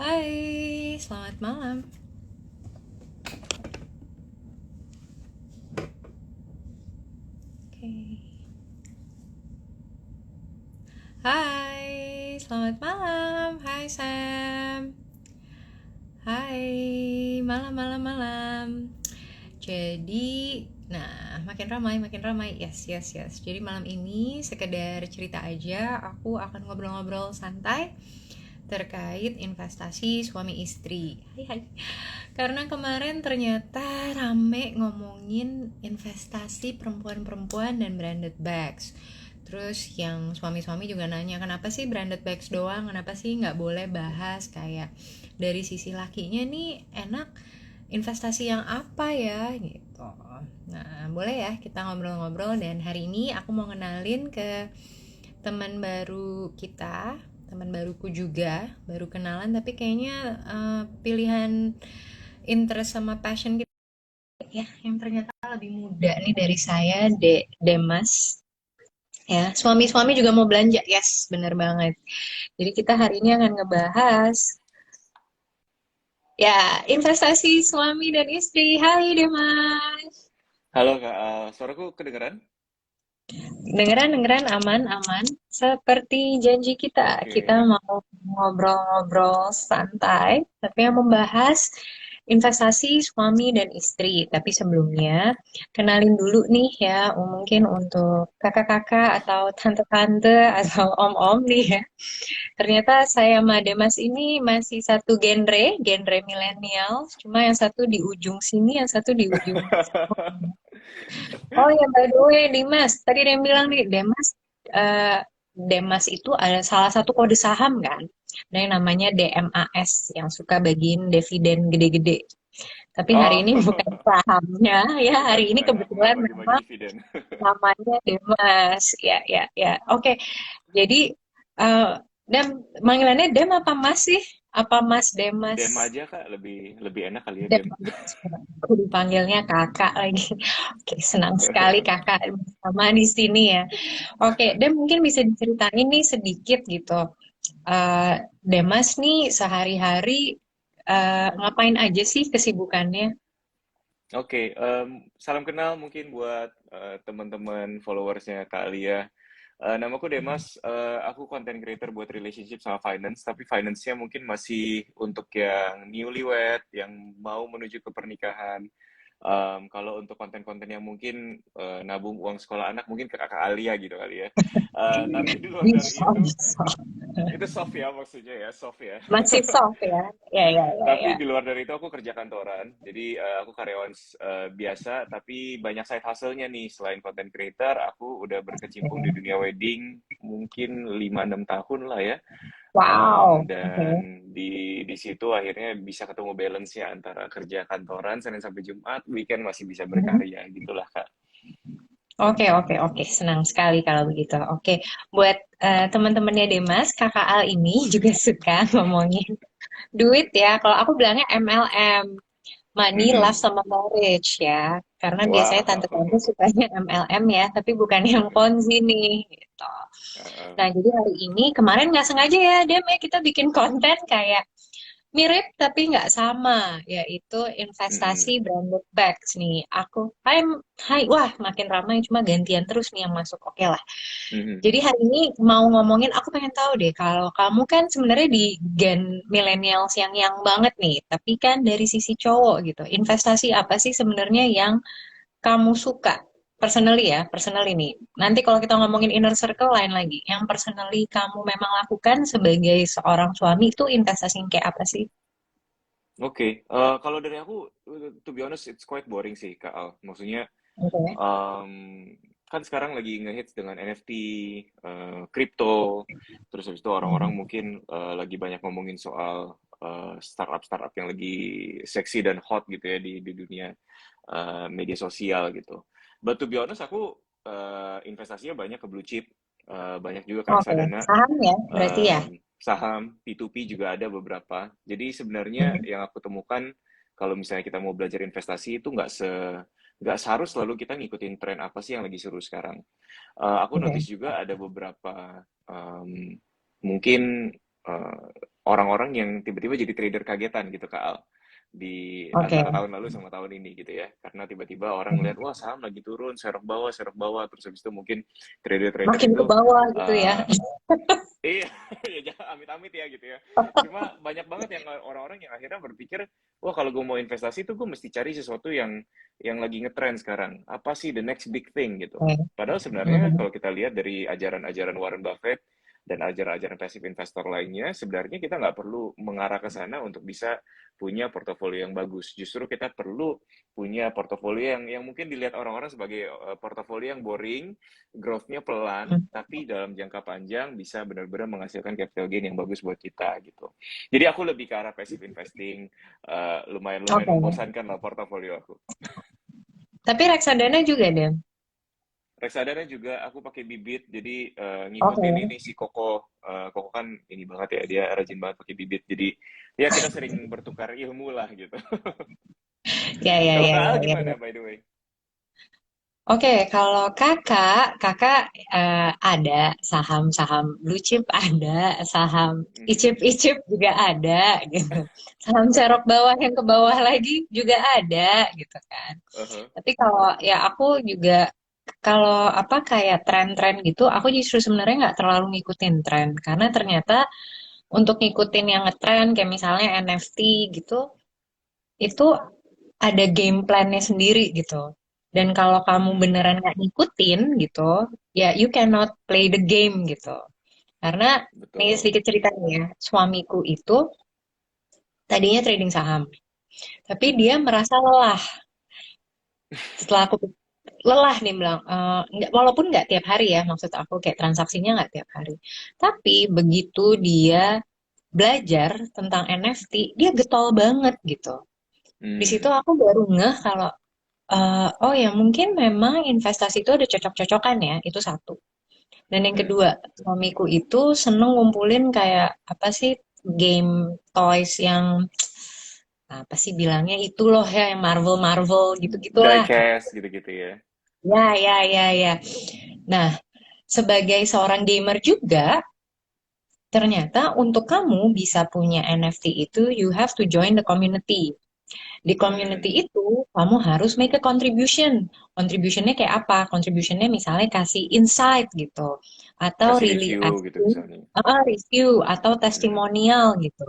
Hai, selamat malam. Oke. Hai, selamat malam. Hai Sam. Hai, malam malam malam. Jadi, makin ramai. Yes, yes, yes. Jadi malam ini sekedar cerita aja, aku akan ngobrol-ngobrol santai terkait investasi suami istri. Hai hai. Karena kemarin ternyata rame ngomongin investasi perempuan-perempuan dan branded bags. Terus yang suami-suami juga nanya, kenapa sih branded bags doang? Kenapa sih nggak boleh bahas kayak dari sisi lakinya nih enak investasi yang apa ya gitu. Nah, boleh ya kita ngobrol-ngobrol dan hari ini aku mau kenalin ke teman baru kita, teman baruku juga, baru kenalan tapi kayaknya pilihan interest sama passion kita ya yang ternyata lebih muda nih dari saya, Demas. Ya, suami-suami juga mau belanja. Yes, bener banget. Jadi kita hari ini akan ngebahas ya investasi suami dan istri. Hai Demas. Halo Kak, suaraku kedengeran? Dengeran, aman, aman. Seperti janji kita, kita Oke. mau ngobrol-ngobrol santai, tapi yang membahas investasi suami dan istri. Tapi sebelumnya, kenalin dulu nih ya, mungkin untuk kakak-kakak atau tante-tante atau om-om nih ya. Ternyata saya sama Demas ini masih satu genre milenial. Cuma yang satu di ujung sini, yang satu di ujung. Oh ya, by the way, Dimas. Tadi ada yang bilang nih, eh, Demas itu ada salah satu kode saham kan? Ada yang namanya DMAS, yang suka bagiin dividen gede-gede. Tapi hari Oh, ini bukan sahamnya, ya hari bukan ini bukan nggak kebetulan bagi-bagi memang dividen. namanya Demas. Ya, ya, ya. Oke, jadi eh Dem, manggilannya Dem apa Mas sih? Apa Mas Demas? Dem aja Kak, lebih lebih enak kali ya Dem, Dem. aku dipanggilnya kakak lagi. Oke, senang sekali kakak bersama di sini ya. Oke, Dem mungkin bisa diceritain nih sedikit gitu. Eh, Demas nih sehari-hari ngapain aja sih kesibukannya? Oke, salam kenal mungkin buat teman-teman followersnya Kak Alia. Namaku Demas, aku content creator buat relationship sama finance, tapi finance-nya mungkin masih untuk yang newlywed, yang mau menuju ke pernikahan. Kalau untuk konten-konten yang mungkin nabung uang sekolah anak, mungkin ke kakak Alia gitu kali ya. Tapi di luar dari Bisa, bisa. itu soft ya maksudnya ya, soft ya. Masih soft ya? Ya, ya, ya, ya. Tapi di luar dari itu aku kerja kantoran, jadi aku karyawan biasa, tapi banyak side hustle-nya nih. Selain content creator, aku udah berkecimpung di dunia wedding mungkin 5-6 tahun lah ya. Wow. Dan Oke. di situ akhirnya bisa ketemu balance ya antara kerja kantoran Senin sampai Jumat, weekend masih bisa berkarya gitulah Kak. Oke, oke, oke. Senang sekali kalau begitu. Oke, buat teman-temannya Demas, Kakak Al ini juga suka ngomongin duit ya. Kalau aku bilangnya MLM, Money, Love, Mhm. sama Marriage ya. Karena biasanya Wow. tante-tante sukanya MLM ya, tapi bukan yang Ponzi nih. Gitu. Nah, jadi hari ini, kemarin nggak sengaja ya, Dem, ya kita bikin konten kayak mirip tapi nggak sama, yaitu investasi Mhm. branded bags nih. Hai, wah makin ramai cuma gantian terus nih yang masuk. Oke lah. Mhm. Jadi hari ini mau ngomongin, aku pengen tahu deh, kalau kamu kan sebenarnya di gen millennials yang banget nih, tapi kan dari sisi cowok gitu, investasi apa sih sebenarnya yang kamu suka? Personally ya, personally nih. Nanti kalau kita ngomongin inner circle lain lagi. Yang personally kamu memang lakukan sebagai seorang suami itu investasi yang kayak apa sih? Oke, kalau dari aku, to be honest, it's quite boring sih, Kak Al. Maksudnya, Oke. kan sekarang lagi ngehits dengan NFT, kripto, terus habis itu orang-orang mungkin lagi banyak ngomongin soal startup-startup yang lagi seksi dan hot gitu ya di dunia media sosial gitu. But to be honest, aku investasinya banyak ke blue chip, banyak juga ke Oke, reksadana, saham ya berarti ya. saham, P2P juga ada beberapa. Jadi sebenarnya yang aku temukan kalau misalnya kita mau belajar investasi itu nggak seharus selalu kita ngikutin tren apa sih yang lagi seru sekarang. Aku Oke. notice juga ada beberapa mungkin orang-orang yang tiba-tiba jadi trader kagetan gitu Kak Al, di Oke. antara tahun lalu sama tahun ini gitu ya. Karena tiba-tiba orang lihat, wah saham lagi turun, serok bawah, terus habis itu mungkin trader-trader Makin ke itu bawah gitu ya. eh, iya, ya jangan amit-amit ya gitu ya. Cuma banyak banget yang orang-orang yang akhirnya berpikir, wah kalau gue mau investasi tuh gue mesti cari sesuatu yang lagi ngetrend sekarang. Apa sih the next big thing gitu. Oke. Padahal sebenarnya Mhm. kalau kita lihat dari ajaran-ajaran Warren Buffett dan ajaran-ajaran passive investor lainnya, sebenarnya kita nggak perlu mengarah ke sana untuk bisa punya portofolio yang bagus. Justru kita perlu punya portofolio yang mungkin dilihat orang-orang sebagai portofolio yang boring, growth-nya pelan, tapi dalam jangka panjang bisa benar-benar menghasilkan capital gain yang bagus buat kita gitu. Jadi aku lebih ke arah passive investing, lumayan Oke. membosankan lah portofolio aku. Tapi reksadana juga deh. Reksadana juga aku pakai bibit, jadi ngikutin Oke. ini si Koko. Koko kan ini banget ya, dia rajin banget pakai bibit. Jadi ya kita sering bertukar ilmu lah gitu. Ya, ya, Kalau ya, Kak Al ya, ya, gimana ya. by the way? Oke, kalau kakak ada saham-saham blue chip, ada saham Mhm. icip-icip juga ada gitu. Saham serok bawah yang ke bawah lagi juga ada gitu kan. Uh-huh. Tapi kalau ya aku juga kalau apa kayak tren-tren gitu, aku justru sebenarnya nggak terlalu ngikutin tren karena ternyata untuk ngikutin yang ngetren kayak misalnya NFT gitu, itu ada game plan-nya sendiri gitu. Dan kalau kamu Hmm, beneran nggak ngikutin gitu, ya you cannot play the game gitu. Karena nih betul. sedikit ceritanya ya, suamiku itu tadinya trading saham, tapi dia Mhm. merasa lelah. Setelah aku lelah nih bilang, walaupun nggak tiap hari ya, maksud aku kayak transaksinya nggak tiap hari. Tapi begitu dia belajar tentang NFT, dia getol banget gitu. Di situ Hmm. aku baru ngeh kalau oh ya, mungkin memang investasi itu ada cocok-cocokan ya, itu satu. Dan yang kedua, Mhm. suamiku itu seneng ngumpulin kayak apa sih game toys yang apa sih bilangnya itu loh ya yang Marvel Marvel gitu-gitulah. Diecast gitu-gitu ya. Ya, ya, ya, ya. Nah, sebagai seorang gamer juga, ternyata untuk kamu bisa punya NFT itu, you have to join the community. Di community Hmm. itu, kamu harus make a contribution. Contributionnya kayak apa? Contributionnya misalnya kasih insight gitu. Atau Kasih really review gitu asking misalnya. review atau Mhm. testimonial gitu.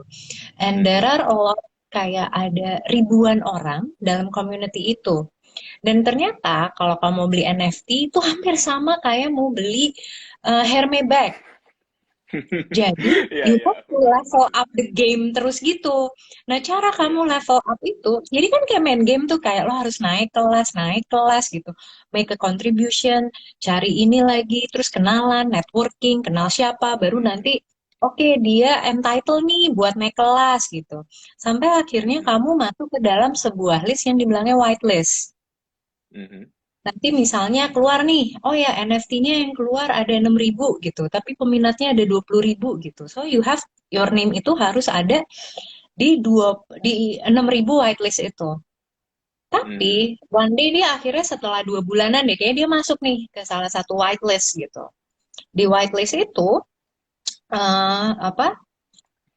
And there Mhm. are a lot, kayak ada ribuan orang dalam community itu. Dan ternyata kalau kamu beli NFT itu hampir sama kayak mau beli Hermes bag. Jadi, Iya, you iya, have aku to paham. level up the game terus gitu. Nah, cara kamu Iya. level up itu, jadi kan kayak main game tuh, kayak lo harus naik kelas gitu. Make a contribution, cari ini lagi, terus kenalan, networking, kenal siapa, baru Mhm. nanti, oke, dia entitled nih buat naik kelas gitu. Sampai akhirnya Mhm. kamu masuk ke dalam sebuah list yang dibilangnya whitelist. Mhm. Nanti misalnya keluar nih, oh ya NFT-nya yang keluar ada 6.000 gitu, tapi peminatnya ada 20.000 gitu. So you have your name itu harus ada di 6.000 whitelist itu. Tapi Mhm. one day dia akhirnya setelah 2 bulanan deh, kayaknya dia masuk nih ke salah satu whitelist gitu. Di whitelist itu apa?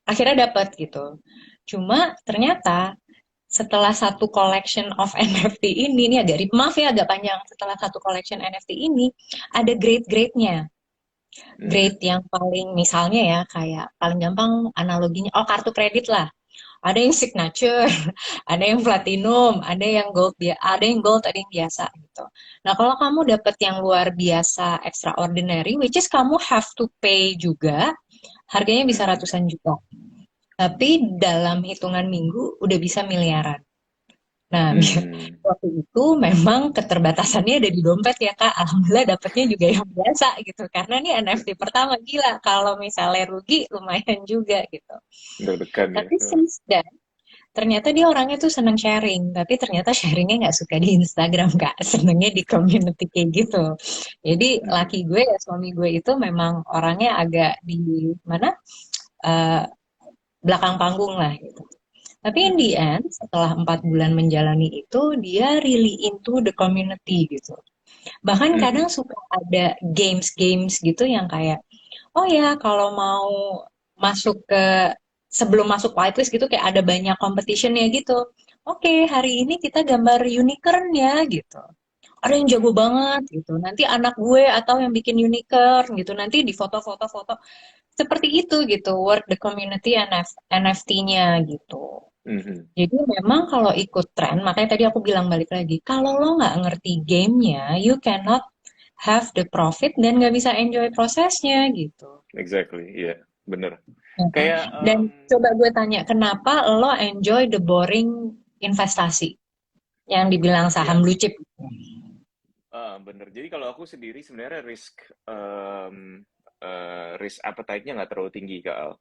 Akhirnya dapat gitu. Cuma ternyata setelah satu collection of NFT ini agak maaf ya agak panjang. Setelah satu collection NFT ini ada grade-grade-nya. Mhm. Grade yang paling misalnya ya kayak paling gampang analoginya oh kartu kredit lah. Ada yang signature, ada yang platinum, ada yang gold, ada yang biasa gitu. Nah, kalau kamu dapat yang luar biasa extraordinary which is kamu have to pay juga, harganya bisa Mhm. ratusan juta. Tapi dalam hitungan minggu udah bisa miliaran. Nah, Hmm. waktu itu memang keterbatasannya ada di dompet ya Kak. Alhamdulillah dapetnya juga yang biasa gitu. Karena ini NFT pertama gila. Kalau misalnya rugi lumayan juga gitu. Deg-degan ya. Tapi since then, ternyata dia orangnya tuh seneng sharing. Tapi ternyata sharingnya nggak suka di Instagram Kak. Senengnya di community kayak gitu. Jadi laki Mhm. gue ya suami gue itu memang orangnya agak di mana? eh, belakang panggung lah gitu. Tapi in the Mhm. end, setelah 4 bulan menjalani itu, dia really into the community gitu. Bahkan kadang Mhm. suka ada games-games gitu yang kayak, oh ya kalau mau masuk ke sebelum masuk whitelist gitu kayak ada banyak competitionnya gitu. Oke, hari ini kita gambar unicorn ya gitu. Ada yang jago banget gitu. Nanti anak gue atau yang bikin unicorn gitu. Nanti di foto-foto-foto seperti itu gitu. Work the community NFT-nya gitu. Mhm. Jadi memang kalau ikut tren, makanya tadi aku bilang balik lagi, kalau lo nggak ngerti gamenya, you cannot have the profit dan nggak bisa enjoy prosesnya gitu. Exactly, iya, bener. Ya kan? Kayak, Dan coba gue tanya, kenapa lo enjoy the boring investasi yang dibilang saham ya, blue chip? bener. Jadi kalau aku sendiri sebenarnya risk appetite-nya nggak terlalu tinggi, Kak Al.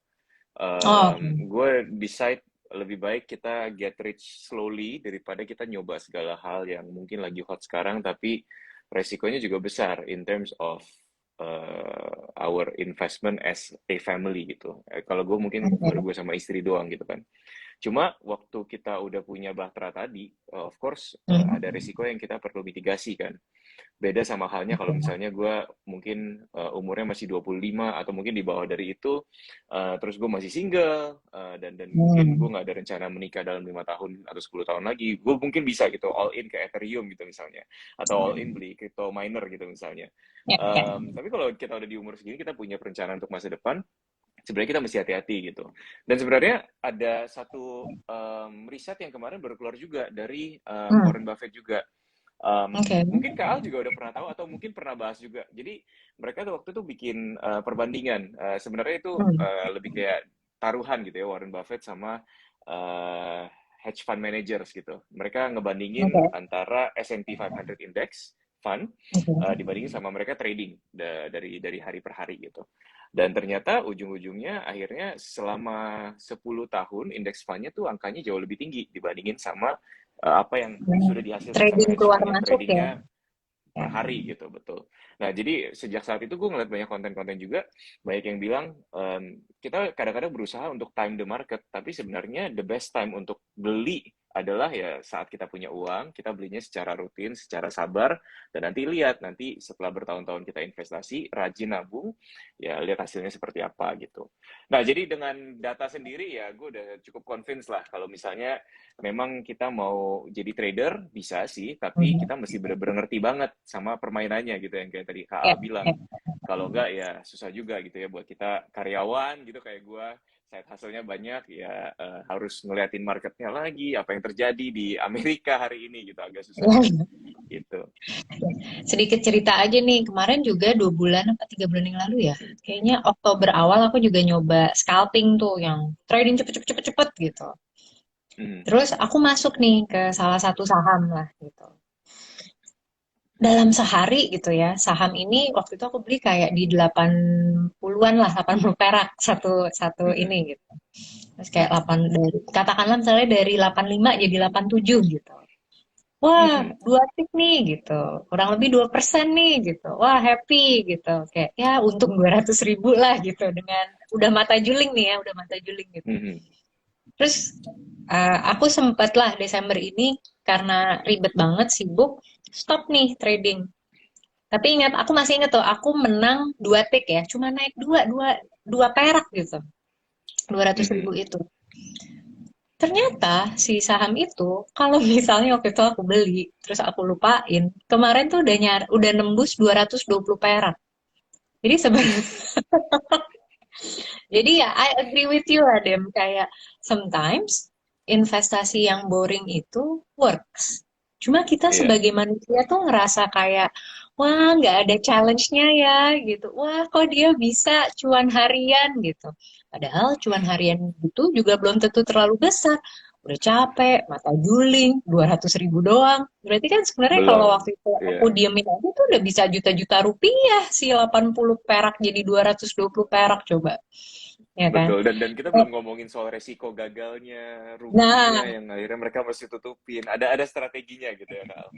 Oh, oke. Gue decide lebih baik kita get rich slowly daripada kita nyoba segala hal yang mungkin lagi hot sekarang, tapi resikonya juga besar in terms of our investment as a family gitu. Kalau gue mungkin baru Oke. gue sama istri doang gitu kan. Cuma waktu kita udah punya bahtera tadi, of course ada Hmm, resiko yang kita perlu mitigasi kan. Beda sama halnya kalau oke. misalnya gue mungkin umurnya masih 25 atau mungkin di bawah dari itu, terus gue masih single, dan mungkin gue Hmm, nggak ada rencana menikah dalam 5 tahun atau 10 tahun lagi, gue mungkin bisa gitu all in ke Ethereum gitu misalnya, atau all in beli crypto miner gitu misalnya. ya, ya. Tapi kalau kita udah di umur segini, kita punya perencanaan untuk masa depan, sebenarnya kita mesti hati-hati gitu. Dan sebenarnya ada satu riset yang kemarin baru keluar juga dari Hmm, Warren Buffett juga. oke. Mungkin Kak Al juga udah pernah tahu atau mungkin pernah bahas juga. Jadi mereka tuh waktu itu bikin perbandingan. Sebenarnya itu Hmm, lebih kayak taruhan gitu ya, Warren Buffett sama uh, hedge fund managers gitu. Mereka ngebandingin oke. antara S&P 500 Index fund Oke. dibandingin sama mereka trading dari hari per hari gitu. Dan ternyata ujung-ujungnya akhirnya selama 10 tahun indeks fund-nya tuh angkanya jauh lebih tinggi dibandingin sama apa yang Hmm, sudah dihasilkan sama trading hedge keluar fund yang masuk ya. tradingnya Ya. per hari gitu, betul. Nah, jadi sejak saat itu gue ngeliat banyak konten-konten juga, banyak yang bilang kita kadang-kadang berusaha untuk time the market, tapi sebenarnya the best time untuk beli adalah ya saat kita punya uang, kita belinya secara rutin, secara sabar, dan nanti lihat, nanti setelah bertahun-tahun kita investasi, rajin nabung, ya lihat hasilnya seperti apa gitu. Nah, jadi dengan data sendiri ya gue udah cukup convince lah kalau misalnya memang kita mau jadi trader bisa sih, tapi Hmm, kita mesti bener-bener ngerti banget sama permainannya gitu yang kayak tadi Kak ya, Al bilang. ya. Kalau enggak ya susah juga gitu ya buat kita karyawan gitu kayak gue, side hustle-nya banyak ya, harus ngeliatin marketnya lagi, apa yang terjadi di Amerika hari ini gitu, agak susah kan gitu. Sedikit cerita aja nih, kemarin juga 2 bulan apa 3 bulan yang lalu ya, kayaknya Oktober awal aku juga nyoba scalping tuh yang trading cepet-cepet gitu. Mhm. Terus aku masuk nih ke salah satu saham lah gitu. Dalam sehari gitu ya, saham ini waktu itu aku beli kayak di 80-an lah, 80 perak satu satu ini Mhm. gitu. Terus kayak 8 dari katakanlah misalnya dari 85 jadi 87 gitu. Wah, Mhm. 2 tik nih gitu. Kurang lebih 2% nih gitu. Wah, happy gitu. Kayak ya untung 200 ribu lah gitu dengan udah mata juling nih ya, udah mata juling gitu. Mhm. Terus aku sempet lah Desember ini karena ribet banget sibuk stop nih trading. Tapi ingat, aku masih ingat tuh, aku menang 2 tik ya, cuma naik dua, dua, 2 perak gitu, 200 ribu Mhm. itu. Ternyata si saham itu, kalau misalnya waktu itu aku beli, terus aku lupain, kemarin tuh udah nembus 220 perak. Jadi sebenarnya, jadi ya I agree with you lah, Dem. Kayak sometimes investasi yang boring itu works. Cuma kita Iya. sebagai manusia tuh ngerasa kayak, wah nggak ada challenge-nya ya gitu. Wah kok dia bisa cuan harian gitu. Padahal cuan harian itu juga belum tentu terlalu besar. Udah capek, mata juling, 200 ribu doang. Berarti kan sebenarnya kalau Belum. waktu itu aku Iya. diemin aja tuh udah bisa juta-juta rupiah si 80 perak jadi 220 perak coba. Ya kan? Betul, dan kita belum ngomongin soal resiko gagalnya, ruginya Nah, yang akhirnya mereka mesti tutupin. Ada strateginya gitu ya, Kak.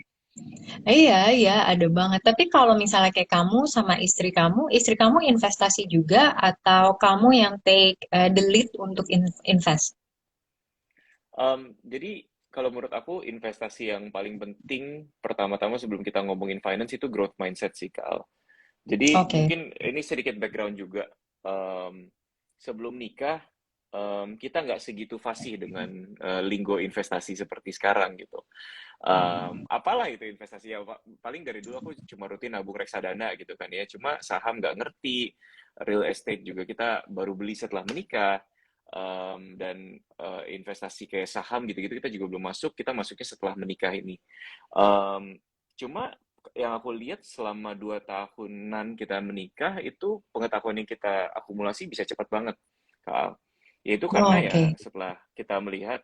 iya, iya, ada banget. Tapi kalau misalnya kayak kamu sama istri kamu investasi juga atau kamu yang take the lead untuk invest? Jadi kalau menurut aku investasi yang paling penting pertama-tama sebelum kita ngomongin finance itu growth mindset sih, Kak. Jadi Oke. mungkin ini sedikit background juga. Em, Sebelum nikah, kita nggak segitu fasih dengan linggo investasi seperti sekarang gitu. Apalah itu investasi ya, paling dari dulu aku cuma rutin nabung reksadana gitu kan ya, cuma saham nggak ngerti, real estate juga kita baru beli setelah menikah, dan investasi kayak saham gitu-gitu kita juga belum masuk, kita masuknya setelah menikah ini. Um, Cuma yang aku lihat selama 2 tahunan kita menikah itu pengetahuan yang kita akumulasi bisa cepat banget, Kak. Ya itu karena Oh, ya oke. setelah kita melihat,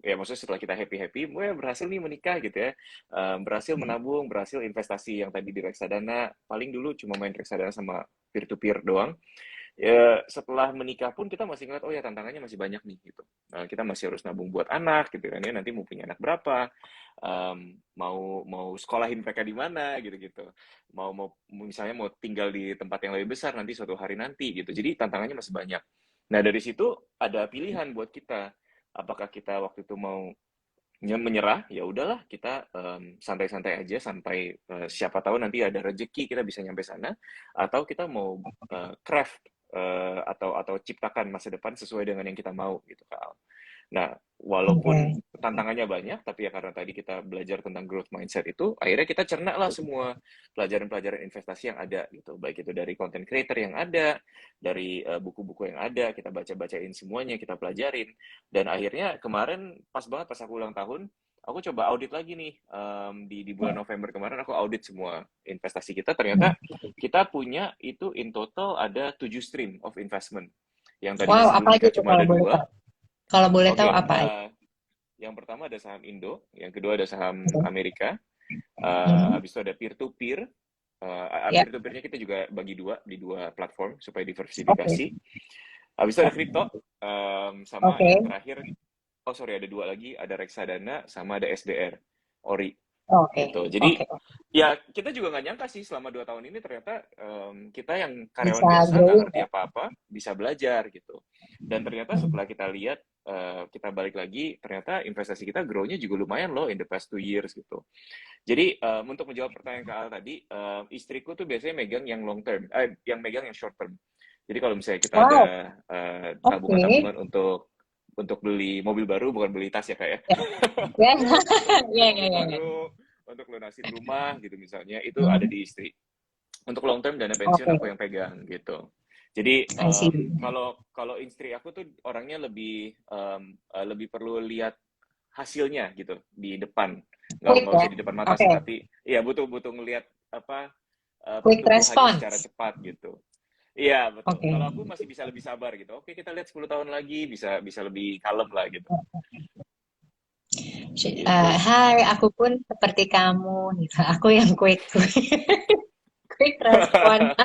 ya maksudnya setelah kita happy-happy, gue berhasil nih menikah gitu ya, berhasil menabung, berhasil investasi yang tadi di reksadana, paling dulu cuma main reksadana sama peer to peer doang. Ya setelah menikah pun kita masih ngeliat, oh ya tantangannya masih banyak nih gitu. Kita masih harus nabung buat anak gitu kan ya, nanti mau punya anak berapa, mau mau sekolahin mereka di mana gitu-gitu. Mau mau misalnya mau tinggal di tempat yang lebih besar nanti suatu hari nanti gitu. Jadi tantangannya masih banyak. Nah, dari situ ada pilihan buat kita. Apakah kita waktu itu mau menyerah, ya udahlah kita santai-santai aja sampai siapa tahu nanti ada rezeki kita bisa nyampe sana, atau kita mau craft atau ciptakan masa depan sesuai dengan yang kita mau gitu Kak. Nah, walaupun Oke. tantangannya banyak, tapi ya karena tadi kita belajar tentang growth mindset itu, akhirnya kita cerna lah semua pelajaran-pelajaran investasi yang ada gitu. Baik itu dari content creator yang ada, dari buku-buku yang ada, kita baca-bacain semuanya, kita pelajarin. Dan akhirnya kemarin pas banget pas aku ulang tahun, aku coba audit lagi nih, di bulan November kemarin aku audit semua investasi kita. Ternyata kita punya itu in total ada 7 stream of investment. Yang tadinya Wow, sebelum apa aja nikah tuh cuma kalau ada boleh dua. tahu? Kalau boleh tahu Oke, apa aja? yang pertama ada saham Indo, yang kedua ada saham Amerika, Mhm. habis itu ada peer to peer. Ya, Peer to peernya kita juga bagi dua di dua platform supaya oke. diversifikasi. Habis itu ada kripto, sama yang Oke. terakhir, oh sorry ada dua lagi, ada reksadana sama ada SDR, ori Oke. gitu. Jadi Oke. ya kita juga nggak nyangka sih selama 2 tahun ini ternyata kita yang karyawan Bisa biasa nggak growing ngerti ya. apa-apa bisa belajar gitu. Dan ternyata Mhm. setelah kita lihat, kita balik lagi ternyata investasi kita grow-nya juga lumayan loh in the past 2 years gitu. Jadi untuk menjawab pertanyaan Kak Al tadi, istriku tuh biasanya megang yang long term, yang megang yang short term. Jadi kalau misalnya kita ada Wow, oke. tabungan-tabungan untuk beli mobil baru, bukan beli tas ya Kak ya. Ya, Beli ya, ya, mobil ya, ya. baru, untuk lunasin rumah gitu misalnya, itu ada Mhm. di istri. Untuk long term dana pensiun Oke, aku yang pegang gitu. Jadi I see. kalau kalau istri aku tuh orangnya lebih perlu lihat hasilnya gitu di depan. Quick Nggak ya. usah di depan mata Oke, sih, tapi ya butuh butuh ngelihat apa quick pertumbuhannya secara response. cepat gitu. Iya betul. Oke. Kalau aku masih bisa lebih sabar gitu. Oke kita lihat 10 tahun lagi bisa bisa lebih kalem lah gitu. Gitu. Hai, aku pun seperti kamu gitu. Aku yang quick, quick respon.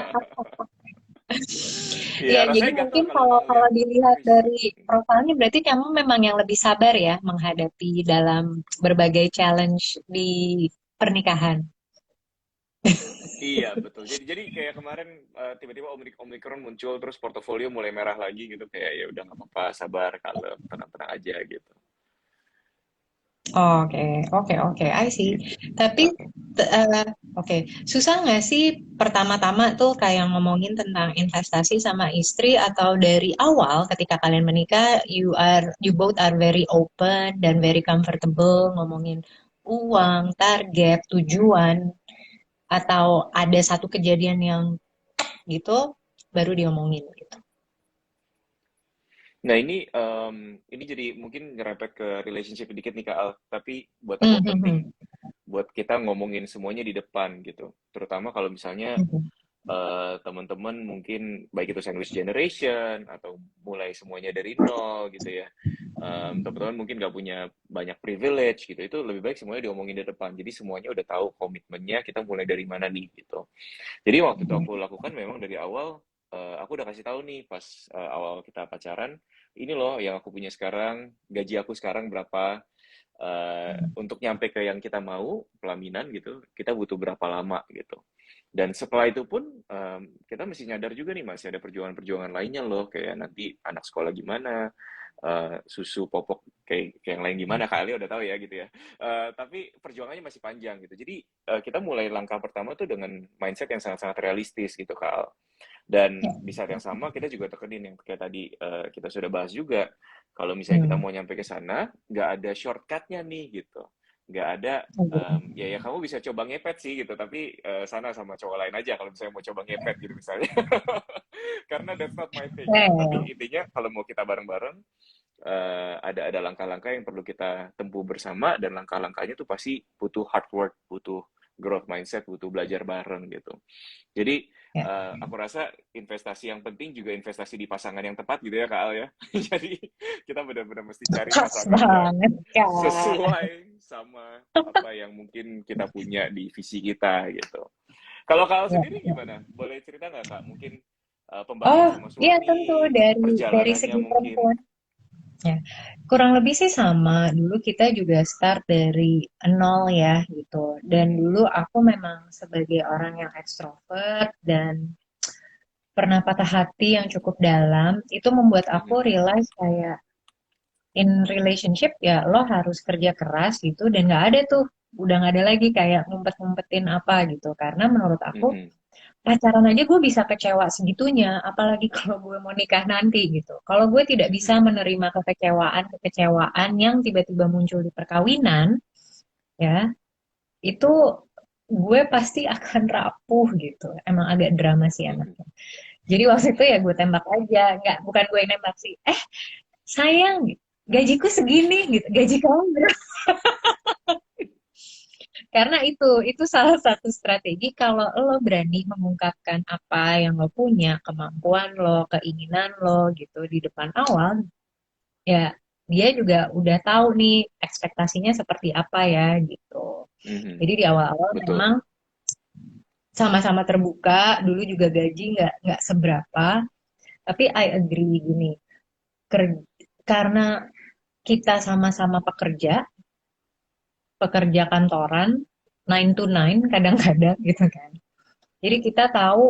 Iya Ya, jadi rasanya gatel mungkin kalau kalau ngelihat kalau dilihat risk. dari profilnya berarti kamu memang yang lebih sabar ya menghadapi dalam berbagai challenge di pernikahan. Iya betul. Jadi kayak kemarin tiba-tiba Omikron muncul terus portofolio mulai merah lagi gitu kayak ya udah nggak apa-apa sabar kalem tenang-tenang aja gitu. Oke, oke, oke, I see. Gitu. Tapi, oke, susah nggak sih pertama-tama tuh kayak ngomongin tentang investasi sama istri atau dari awal ketika kalian menikah, you both are very open dan very comfortable ngomongin uang, target, tujuan, atau ada satu kejadian yang gitu baru diomongin gitu. Nah ini jadi mungkin nyerempet ke relationship dikit nih Kak Al, tapi buat aku penting Mhm, buat kita ngomongin semuanya di depan gitu. Terutama kalau misalnya mhm, teman-teman mungkin baik itu sandwich generation atau mulai semuanya dari nol gitu ya. Teman-teman mungkin nggak punya banyak privilege gitu. Itu lebih baik semuanya diomongin di depan. Jadi semuanya udah tahu komitmennya kita mulai dari mana nih gitu. Jadi waktu itu aku lakukan memang dari awal aku udah kasih tahu nih pas awal kita pacaran, ini loh yang aku punya sekarang, gaji aku sekarang berapa, untuk nyampe ke yang kita mau, pelaminan gitu, kita butuh berapa lama gitu. Dan setelah itu pun kita mesti nyadar juga nih masih ada perjuangan-perjuangan lainnya loh, kayak nanti anak sekolah gimana, susu popok kayak yang lain gimana, kali udah tahu ya gitu ya. Tapi perjuangannya masih panjang gitu. Jadi kita mulai langkah pertama tuh dengan mindset yang sangat-sangat realistis gitu Kak. Dan Ya. di saat yang sama kita juga tekenin yang kayak tadi kita sudah bahas juga, kalau misalnya kita Hmm. mau nyampe ke sana, nggak ada shortcutnya nih gitu. Nggak ada, ya kamu bisa coba ngepet sih gitu, tapi sana sama cowok lain aja kalau misalnya mau coba ngepet gitu misalnya. Karena that's not my thing Ya, gitu. ya, Tapi intinya kalau mau kita bareng-bareng, ada langkah-langkah yang perlu kita tempuh bersama, dan langkah-langkahnya tuh pasti butuh hard work, butuh growth mindset, butuh belajar bareng gitu. Jadi ya. aku rasa investasi yang penting juga investasi di pasangan yang tepat gitu ya Kak Al ya. Jadi kita benar-benar mesti cari Pas pasangan yang banget, Kak. sesuai sama apa yang mungkin kita punya di visi kita gitu. Kalau Kak Al Ya. sendiri gimana? Boleh cerita nggak Kak? Mungkin pembagian Oh, sama iya tentu suami, dari perjalanannya segi mungkin. perempuan. Ya, kurang lebih sih sama. Dulu kita juga start dari nol ya gitu. Dan Mhm, dulu aku memang sebagai orang yang ekstrovert dan pernah patah hati yang cukup dalam, itu membuat mhm, aku realize kayak in relationship ya lo harus kerja keras gitu dan nggak ada tuh udah nggak ada lagi kayak ngumpet-ngumpetin apa gitu karena menurut aku mhm, pacaran aja gue bisa kecewa segitunya apalagi kalau gue mau nikah nanti gitu kalau gue tidak bisa mhm, menerima kekecewaan yang tiba-tiba muncul di perkawinan ya itu gue pasti akan rapuh gitu emang agak drama sih mhm. anaknya jadi waktu itu ya gue tembak aja nggak bukan gue yang nembak sih sayang gajiku segini gitu gaji kamu berapa? Karena itu salah satu strategi kalau lo berani mengungkapkan apa yang lo punya kemampuan lo keinginan lo gitu di depan awal ya dia juga udah tahu nih ekspektasinya seperti apa ya gitu Mhm, jadi di awal-awal memang betul. sama-sama terbuka dulu juga gaji nggak seberapa tapi I agree gini ker- karena kita sama-sama pekerja kantoran 9 to 9 kadang-kadang gitu kan. Jadi kita tahu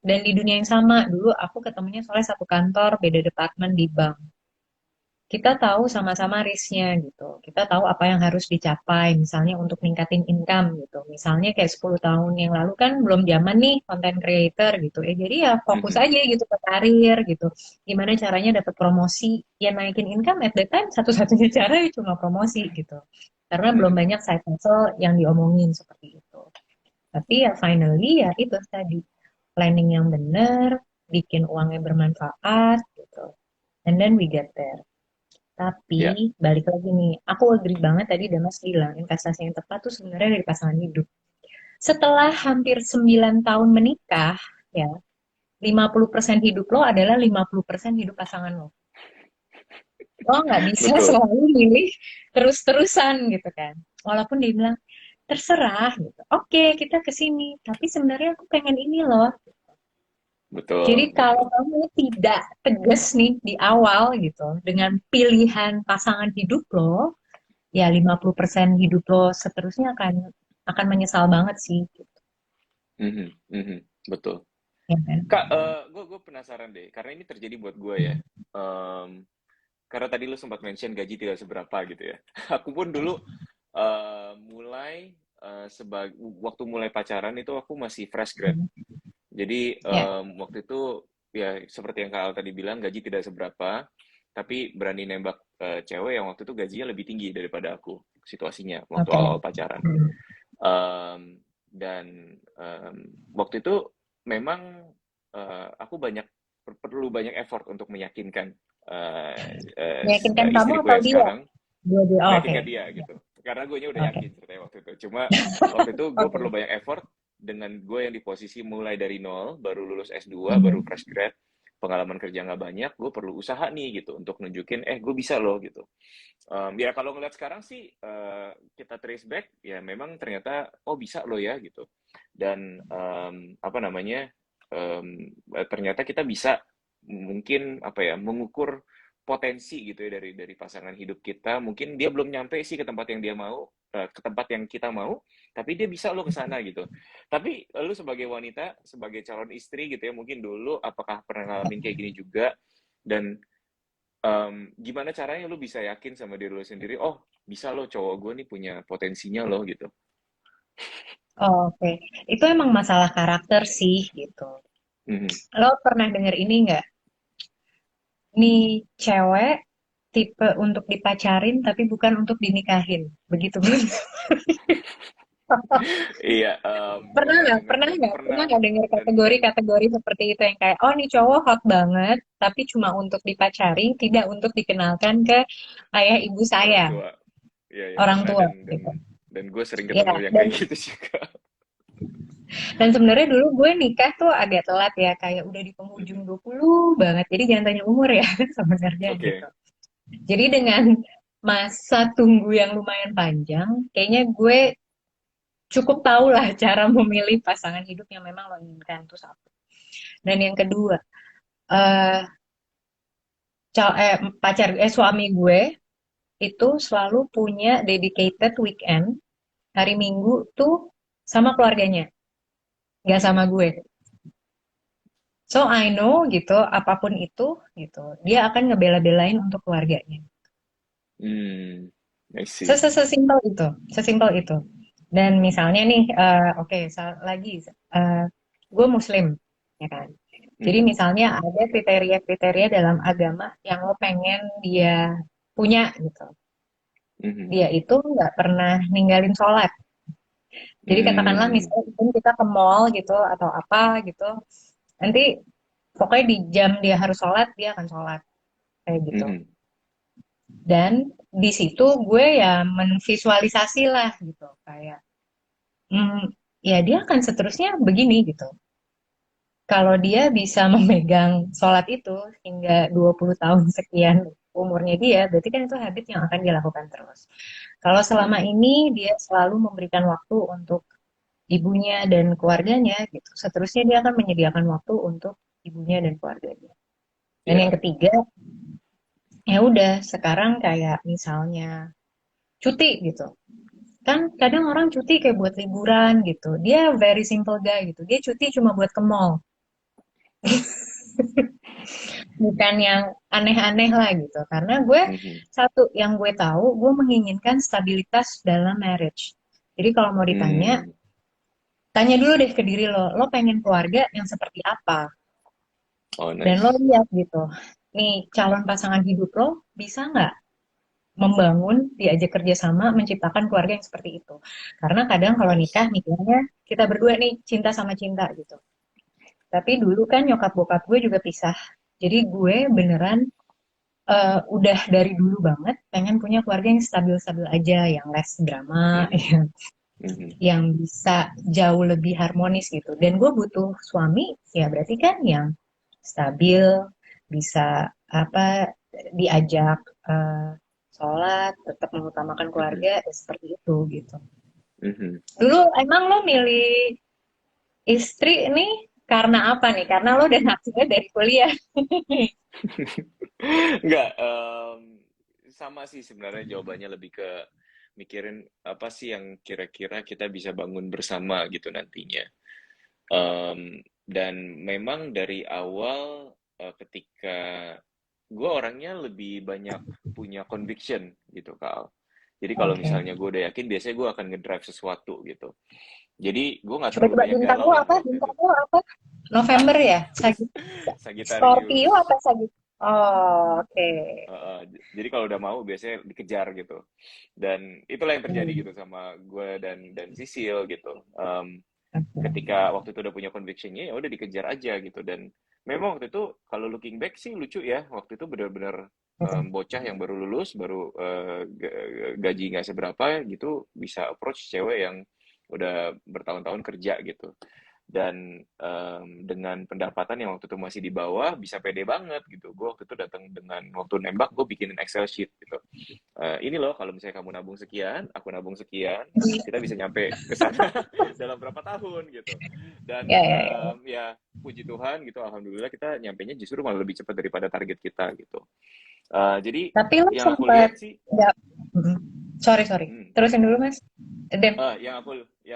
dan di dunia yang sama dulu aku ketemunya soalnya satu kantor beda departemen di bank. Kita tahu sama-sama risknya gitu. Kita tahu apa yang harus dicapai misalnya untuk ningkatin income gitu. Misalnya kayak 10 tahun yang lalu kan belum zaman nih content creator gitu. Jadi ya fokus Mhm, aja gitu ke karir gitu. Gimana caranya dapat promosi ya naikin income at that time satu-satunya cara ya cuma promosi gitu. Karena belum mhm, banyak side hustle yang diomongin seperti itu. Tapi ya finally ya itu tadi planning yang benar, bikin uangnya bermanfaat gitu. And then we get there. Tapi ya, balik lagi nih, aku agree banget tadi Damas bilang investasi yang tepat tuh sebenarnya dari pasangan hidup. Setelah hampir 9 tahun menikah, ya 50% hidup lo adalah 50% hidup pasangan lo. Lo nggak bisa betul. selalu milih terus-terusan gitu kan. Walaupun dia bilang, terserah gitu. Oke, kita ke sini. Tapi sebenarnya aku pengen ini loh. Jadi Betul, kalau betul. kamu tidak tegas nih di awal gitu dengan pilihan pasangan hidup lo, ya 50% hidup lo seterusnya akan menyesal banget sih. Gitu. Mhm, mhm, betul. Ya kan? Kak, gue penasaran deh, karena ini terjadi buat gue ya. Em, karena tadi lu sempat mention gaji tidak seberapa gitu ya. Aku pun dulu mulai waktu mulai pacaran itu aku masih fresh grad. Jadi Ya, waktu itu ya seperti yang Kak Al tadi bilang gaji tidak seberapa, tapi berani nembak cewek yang waktu itu gajinya lebih tinggi daripada aku situasinya waktu oke. awal pacaran. Dan waktu itu memang aku perlu banyak effort untuk meyakinkan Meyakinkan kamu istriku atau yang dia? sekarang, Dua-dua, oh, oke. meyakinkan dia gitu. Karena gue udah Oke, yakin ceritanya waktu itu. Cuma waktu itu gue perlu oke. banyak effort dengan gue yang di posisi mulai dari nol, baru lulus S2, baru Mhm. fresh grad, pengalaman kerja nggak banyak, gue perlu usaha nih gitu untuk nunjukin, gue bisa loh gitu. Ya kalau ngeliat sekarang sih kita trace back ya memang ternyata bisa loh ya gitu. Dan apa namanya ternyata kita bisa mungkin apa ya mengukur potensi gitu ya dari pasangan hidup kita. Mungkin dia belum nyampe sih ke tempat yang dia mau, ke tempat yang kita mau, tapi dia bisa loh ke sana gitu. Tapi lu sebagai wanita, sebagai calon istri gitu ya, mungkin dulu apakah pernah ngalamin kayak gini juga? Dan gimana caranya lu bisa yakin sama diri lu sendiri, oh bisa lo cowok gue nih punya potensinya loh gitu. Oh, oke. Itu emang masalah karakter sih gitu. Mhm. Lo pernah denger ini nggak? Nih cewek tipe untuk dipacarin tapi bukan untuk dinikahin. Begitu. Iya, Pernah pernah nggak? denger Pernah dan nggak? Pernah pernah nggak dengar dan kategori-kategori seperti itu yang kayak, oh nih cowok hot banget, tapi cuma untuk dipacari, tidak untuk dikenalkan ke ayah ibu orang saya, tua. Iya, ya, orang pernah tua, gitu. dan gue sering Ya, ketemu yang dan kayak gitu juga. dan sebenarnya dulu gue nikah tuh agak telat ya, kayak udah di penghujung Mhm. 20 banget. Jadi jangan tanya umur ya sebenarnya gitu. Oke. Jadi dengan masa tunggu yang lumayan panjang, kayaknya gue cukup tahu lah cara memilih pasangan hidup yang memang lo inginkan tuh satu. Dan yang kedua, eh suami gue itu selalu punya dedicated weekend hari Minggu tuh sama keluarganya, nggak sama Mhm. gue. So I know gitu, apapun itu gitu, dia akan ngebela-belain untuk keluarganya. I see. Sesimpel itu, sesimpel itu. Dan misalnya nih, oke, lagi, eh, gue Muslim, ya kan. Jadi Mhm. misalnya ada kriteria-kriteria dalam agama yang lo pengen dia punya gitu. Mhm. Dia itu nggak pernah ninggalin sholat. Jadi katakanlah Mmm. misalnya kita ke mall gitu atau apa gitu, nanti pokoknya di jam dia harus sholat, dia akan sholat kayak gitu. Mhm. Dan di situ gue ya menvisualisasi lah gitu, kayak ya dia akan seterusnya begini gitu. Kalau dia bisa memegang sholat itu hingga 20 tahun sekian umurnya dia, berarti kan itu habit yang akan dia lakukan terus. Kalau selama Mhm. ini dia selalu memberikan waktu untuk ibunya dan keluarganya gitu. Seterusnya dia akan menyediakan waktu untuk ibunya dan keluarganya. Dan yang Iya. ketiga, ya udah sekarang kayak misalnya cuti gitu. Kan kadang orang cuti kayak buat liburan gitu. Dia very simple guy gitu. Dia cuti cuma buat ke mall. Bukan yang aneh-aneh lah gitu. Karena gue Mhm. satu yang gue tahu, gue menginginkan stabilitas dalam marriage. Jadi kalau mau ditanya, Mmm. tanya dulu deh ke diri lo, lo pengen keluarga yang seperti apa? Oh, Dan lo nice. lihat gitu, nih calon pasangan hidup lo bisa nggak membangun, diajak kerjasama, menciptakan keluarga yang seperti itu. Karena kadang kalau nikah, Nice. mikirnya kita berdua nih cinta sama cinta gitu. Tapi dulu kan nyokap bokap gue juga pisah. Jadi gue beneran udah dari dulu banget pengen punya keluarga yang stabil-stabil aja, yang less drama, Mhm. Mhm. yang bisa jauh lebih harmonis gitu. Dan gue butuh suami, ya berarti kan yang stabil, bisa apa diajak eh, sholat, tetap mengutamakan Mhm. keluarga, ya seperti itu gitu. Mhm. Dulu emang lo milih istri nih karena apa nih? Karena lo udah naksirnya dari kuliah. Enggak, sama sih sebenarnya jawabannya lebih ke mikirin apa sih yang kira-kira kita bisa bangun bersama gitu nantinya. Dan memang dari awal ketika gue orangnya lebih banyak punya conviction gitu Kak. Jadi kalau Oke. misalnya gue udah yakin, biasanya gue akan ngedrive sesuatu gitu. Jadi gue nggak terlalu Coba-coba banyak bintang galau lo lah apa? waktu itu. Bintang lo apa? November ya? Scorpio Sagittarius. apa Oh, oke. Jadi kalau udah mau biasanya dikejar gitu. Dan itulah yang terjadi Hmm, gitu sama gue dan Sisil gitu. oke. Ketika waktu itu udah punya convictionnya ya udah dikejar aja gitu. Dan memang waktu itu kalau looking back sih lucu ya. Waktu itu benar-benar bocah yang baru lulus, baru gaji nggak seberapa gitu bisa approach cewek yang udah bertahun-tahun kerja gitu. Dan dengan pendapatan yang waktu itu masih di bawah bisa pede banget gitu. Gue waktu itu datang dengan waktu nembak gue bikinin Excel sheet gitu. Ini loh kalau misalnya kamu nabung sekian, aku nabung sekian, kita bisa nyampe ke sana dalam berapa tahun gitu. Dan Ya, ya, ya. ya puji Tuhan gitu, alhamdulillah kita nyampenya justru malah lebih cepat daripada target kita gitu. Jadi Tapi lo yang aku sempat lihat sih, nggak? Mm. Sorry, sorry. hmm, Terusin dulu, Mas. Dem. yang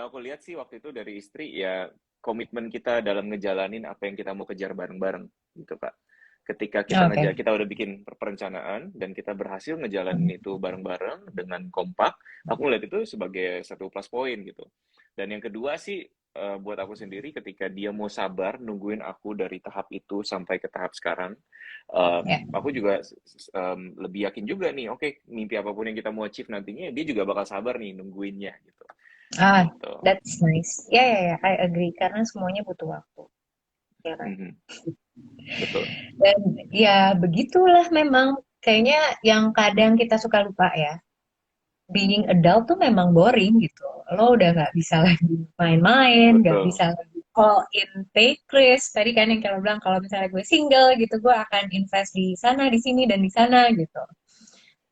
aku lihat sih waktu itu dari istri ya komitmen kita dalam ngejalanin apa yang kita mau kejar bareng-bareng gitu Kak. Ketika Oke. kita udah bikin perencanaan dan kita berhasil ngejalanin itu bareng-bareng dengan kompak, aku ngeliat itu sebagai satu plus poin gitu. Dan yang kedua sih buat aku sendiri ketika dia mau sabar nungguin aku dari tahap itu sampai ke tahap sekarang, Ya. aku juga lebih yakin juga nih, oke, mimpi apapun yang kita mau achieve nantinya, dia juga bakal sabar nih nungguinnya gitu. Ah, Gitu. that's nice. Ya, ya, ya, I agree. Karena semuanya butuh waktu. Ya kan? Mhm, betul. Dan ya begitulah memang. Kayaknya yang kadang kita suka lupa ya. Being adult tuh memang boring gitu. Lo udah nggak bisa lagi main-main, nggak Betul. bisa lagi call in take risk. Tadi kan yang kalau bilang kalau misalnya gue single gitu, gue akan invest di sana, di sini, dan di sana gitu.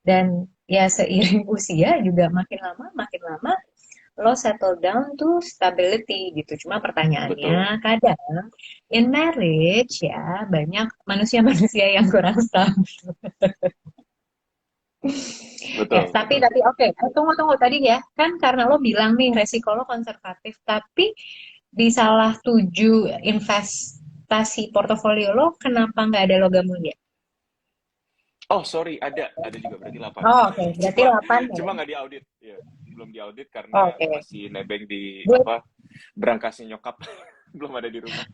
Dan ya seiring usia juga makin lama lo settle down to stability gitu. Cuma Betul. pertanyaannya kadang in marriage ya banyak manusia-manusia yang kurang stabil. Ya, Betul, tapi betul. oke, tunggu tadi ya. Kan karena lo bilang nih resiko lo konservatif, tapi di salah tujuh investasi portofolio lo kenapa nggak ada logam mulia? Oh, sorry, ada juga berarti 8. Oh, oke, berarti Cuma 8 ya. cuma nggak diaudit. Ya, belum diaudit karena Oke. masih nebeng di Good. apa berangkasnya nyokap. Belum ada di rumah.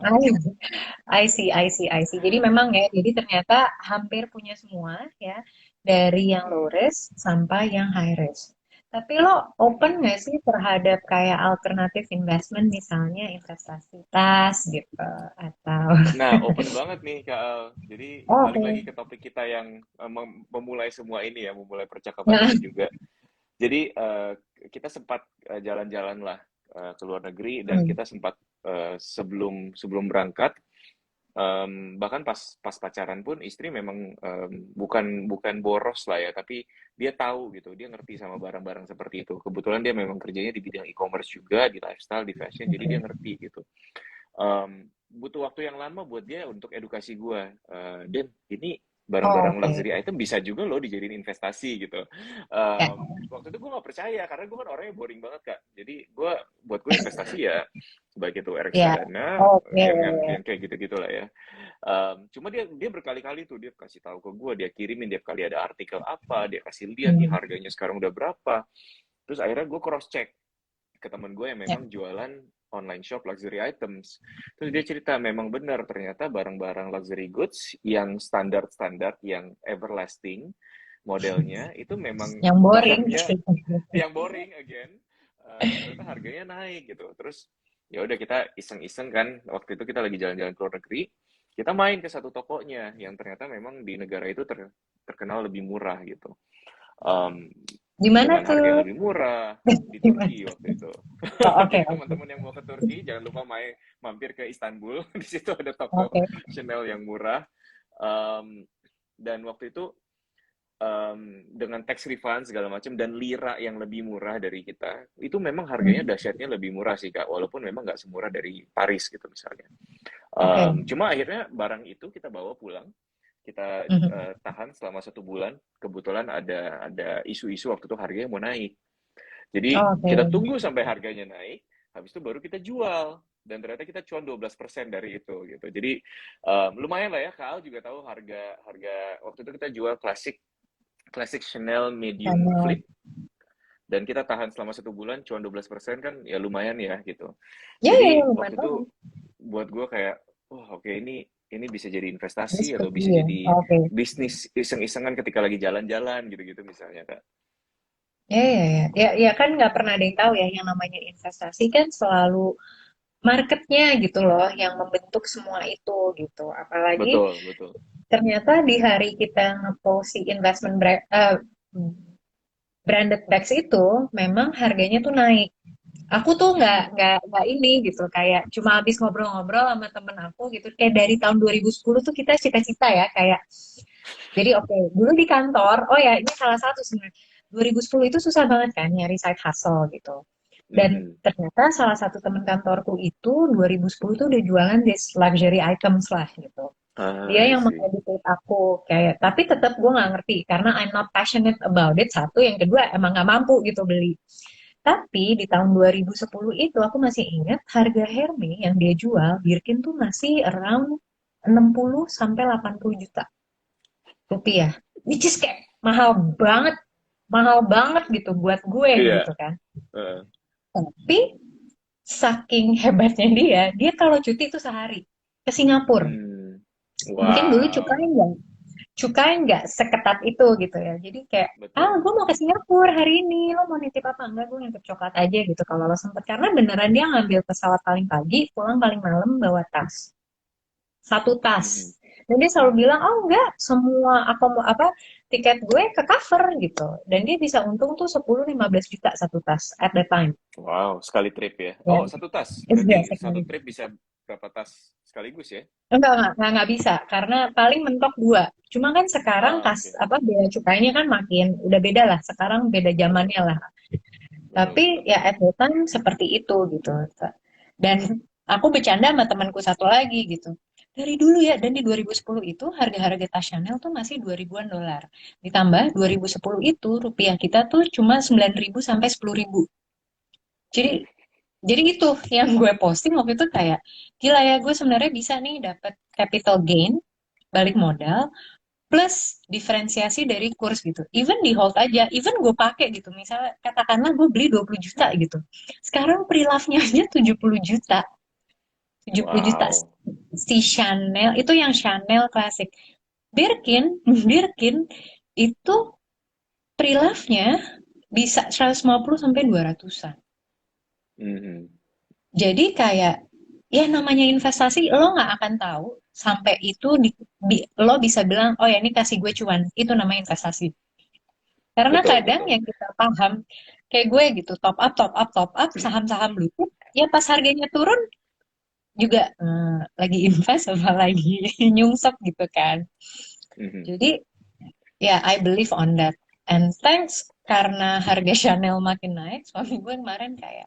I see, I see, I see. Jadi memang ya, jadi ternyata hampir punya semua ya, dari yang low Hmm. risk sampai yang high risk. Tapi lo open nggak sih terhadap kayak alternatif investment, misalnya investasi tas gitu, atau... Nah, open banget nih, Kak Al. Jadi Oh, balik lagi oke. ke topik kita yang memulai semua ini ya, memulai percakapan Nah, ini juga. Jadi kita sempat jalan-jalan lah ke luar negeri dan hmm, kita sempat sebelum sebelum berangkat. Bahkan pas pacaran pun istri memang bukan bukan boros lah ya, tapi dia tahu gitu, dia ngerti sama barang-barang seperti itu. Kebetulan dia memang kerjanya di bidang e-commerce juga, di lifestyle, di fashion, jadi dia oke. ngerti gitu. Butuh waktu yang lama buat dia untuk edukasi gue. Dan ini Oh, barang-barang oke. luxury item bisa juga loh dijadiin investasi gitu. Ya, Waktu itu gue nggak percaya karena gue kan orangnya boring banget kak. Jadi buat gue investasi ya baik itu ya. reksadana Oke. yang kayak gitu-gitu lah ya. Cuma dia berkali-kali tuh dia kasih tahu ke gue, dia kirimin tiap kali ada artikel apa, dia kasih lihat nih Hmm, harganya sekarang udah berapa. Terus akhirnya gue cross check ke teman gue yang ya. memang jualan online shop luxury items. Terus dia cerita memang benar ternyata barang-barang luxury goods yang standar-standar, yang everlasting modelnya itu memang Yang boring. barangnya yang boring again, ternyata harganya naik gitu. Terus ya udah kita iseng-iseng kan waktu itu kita lagi jalan-jalan ke luar negeri, kita main ke satu tokonya yang ternyata memang di negara itu terkenal lebih murah gitu. Um, Gimana dengan harga yang tuh? lebih murah di Gimana? Turki waktu itu. Oh, oke, Jadi oke. teman-teman yang mau ke Turki jangan lupa mampir ke Istanbul. Di situ ada toko Oke. Chanel yang murah. Um, dan waktu itu dengan tax refund segala macam dan lira yang lebih murah dari kita, itu memang harganya Hmm, dahsyatnya lebih murah sih kak. Walaupun memang nggak semurah dari Paris gitu misalnya. oke. Cuma akhirnya barang itu kita bawa pulang, kita Mhm. tahan selama 1 bulan. Kebetulan ada isu-isu waktu itu harganya mau naik. Jadi Oke. kita tunggu sampai harganya naik, habis itu baru kita jual. Dan ternyata kita cuan 12% dari itu gitu. Jadi lumayan lah ya, Kak juga tahu harga harga waktu itu kita jual classic Chanel medium Sama. flip dan kita tahan selama 1 bulan cuan 12% kan ya lumayan ya gitu. Ya, ya, ya, Jadi lumayan waktu itu bagus. buat gue kayak, oh oke ini bisa jadi Ini investasi atau seperti bisa ya. jadi Oke. bisnis iseng-isengan ketika lagi jalan-jalan gitu-gitu misalnya Kak. Ya, ya, ya. Ya, ya kan nggak pernah ada yang tahu ya yang namanya investasi kan selalu marketnya gitu loh yang membentuk semua itu gitu. Apalagi Betul, betul. ternyata di hari kita ngepost si investment branded bags itu memang harganya tuh naik. Aku tuh Mm-mm. nggak ini gitu kayak cuma habis ngobrol-ngobrol sama temen aku gitu kayak dari tahun 2010 tuh kita cita-cita ya kayak jadi oke dulu di kantor oh ya ini salah satu sebenarnya 2010 itu susah banget kan nyari side hustle gitu dan Mm-mm. ternyata salah satu temen kantorku itu 2010 tuh udah jualan this luxury items lah gitu dia I yang see. mengedukate aku kayak tapi tetap gue nggak ngerti karena I'm not passionate about it satu yang kedua emang nggak mampu gitu beli tapi di tahun 2010 itu aku masih ingat harga Hermes yang dia jual Birkin tuh masih around 60 sampai 80 juta rupiah. Which is kayak mahal banget gitu buat gue Iya. gitu kan. Uh, Tapi saking hebatnya dia kalau cuti itu sehari ke Singapura. Hmm. Mungkin dulu Wow. cukai nggak seketat itu gitu ya. Jadi kayak, ah Betul. gue mau ke Singapura hari ini, lo mau nitip apa? Enggak, gue nitip coklat aja gitu kalau lo sempet. Karena beneran dia ngambil pesawat paling pagi, pulang paling malam bawa tas. Satu tas. Mhm. Dan dia selalu bilang, oh enggak, semua aku mau apa, tiket gue ke cover gitu. Dan dia bisa untung tuh 10-15 juta satu tas at the time. Wow, sekali trip ya. Ya, Oh, satu tas. iya Berarti satu sekali. trip bisa berapa tas sekaligus ya? Enggak bisa karena paling mentok dua. Cuma kan sekarang Ah, kas oke. apa bea cukainya kan makin udah beda lah. Sekarang beda zamannya lah. Betul, Tapi betul. ya at the time seperti itu gitu. Dan aku bercanda sama temanku satu lagi gitu. Dari dulu ya, dan di 2010 itu harga-harga tas Chanel tuh masih 2000-an dolar. Ditambah 2010 itu rupiah kita tuh cuma 9.000 sampai 10.000. Jadi jadi itu yang gue posting waktu itu kayak gila ya gue sebenarnya bisa nih dapat capital gain balik modal plus diferensiasi dari kurs gitu. Even di hold aja, even gue pakai gitu. Misalnya katakanlah gue beli 20 juta gitu. Sekarang pre-love-nya aja 70 juta. 70 juta Wow. si Chanel itu yang Chanel klasik. Birkin, Birkin itu pre-love-nya bisa 150 sampai 200-an. Mhm. Jadi kayak ya namanya investasi lo nggak akan tahu sampai itu lo bisa bilang oh ya ini kasih gue cuan itu namanya investasi. Karena Betul, kadang betul. yang kita paham kayak gue gitu top up top up top up saham-saham blue chip ya pas harganya turun juga lagi invest apa lagi nyungsep gitu kan. Mhm. Jadi ya I believe on that and thanks karena harga Chanel makin naik suami gue kemarin kayak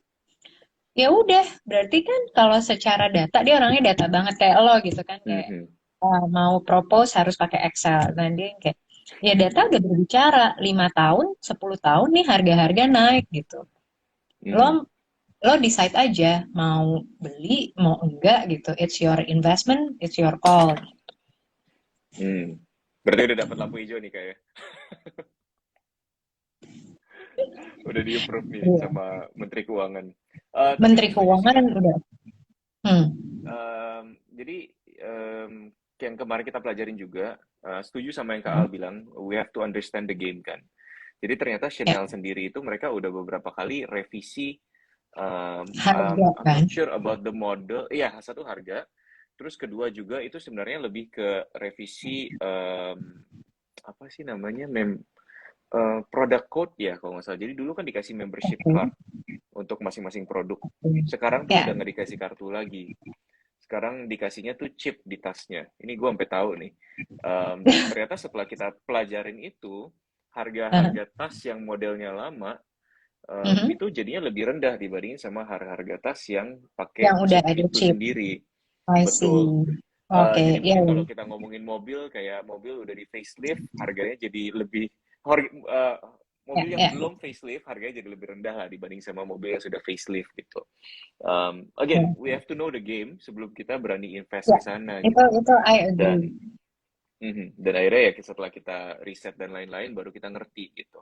ya udah berarti kan kalau secara data dia orangnya data banget kayak lo gitu kan kayak Mhm. mau propose harus pakai Excel dan dia kayak ya data udah berbicara 5 tahun 10 tahun nih harga-harga naik gitu lo Mhm. lo decide aja mau beli mau enggak gitu it's your investment it's your call. Hmm. Berarti udah dapat lampu hijau nih kayak. Udah di-approve nih Iya. sama Menteri Keuangan. Tapi Menteri aku setuju sih, Keuangan Kak. udah hmm. Jadi yang kemarin kita pelajarin juga, setuju sama yang Kak Al bilang, we have to understand the game kan. Jadi ternyata Ya Chanel sendiri itu mereka udah beberapa kali revisi. harga I'm kan not sure about the model. Iya, satu harga. Terus kedua juga itu sebenarnya lebih ke revisi apa sih namanya product code ya kalau nggak salah. Jadi dulu kan dikasih membership card oke untuk masing-masing produk. oke. Sekarang tuh udah Ya nggak dikasih kartu lagi. Sekarang dikasihnya tuh chip di tasnya. Ini gue sampai tahu nih. Dan ternyata setelah kita pelajarin itu, harga-harga tas yang modelnya lama Mhm. itu jadinya lebih rendah dibandingin sama harga-harga tas yang Yang pakai udah chip ada itu chip sendiri. I Betul. see oke Jadi ya mungkin ya. kalau kita ngomongin mobil, kayak mobil udah di facelift, harganya jadi lebih Ya, mobil yang ya, belum facelift harganya jadi lebih rendah lah dibanding sama mobil yang sudah facelift gitu. Again, ya, we have to know the game sebelum kita berani invest ya. ke sana Itu gitu. I agree. Dan dan akhirnya ya setelah kita riset dan lain-lain baru kita ngerti gitu.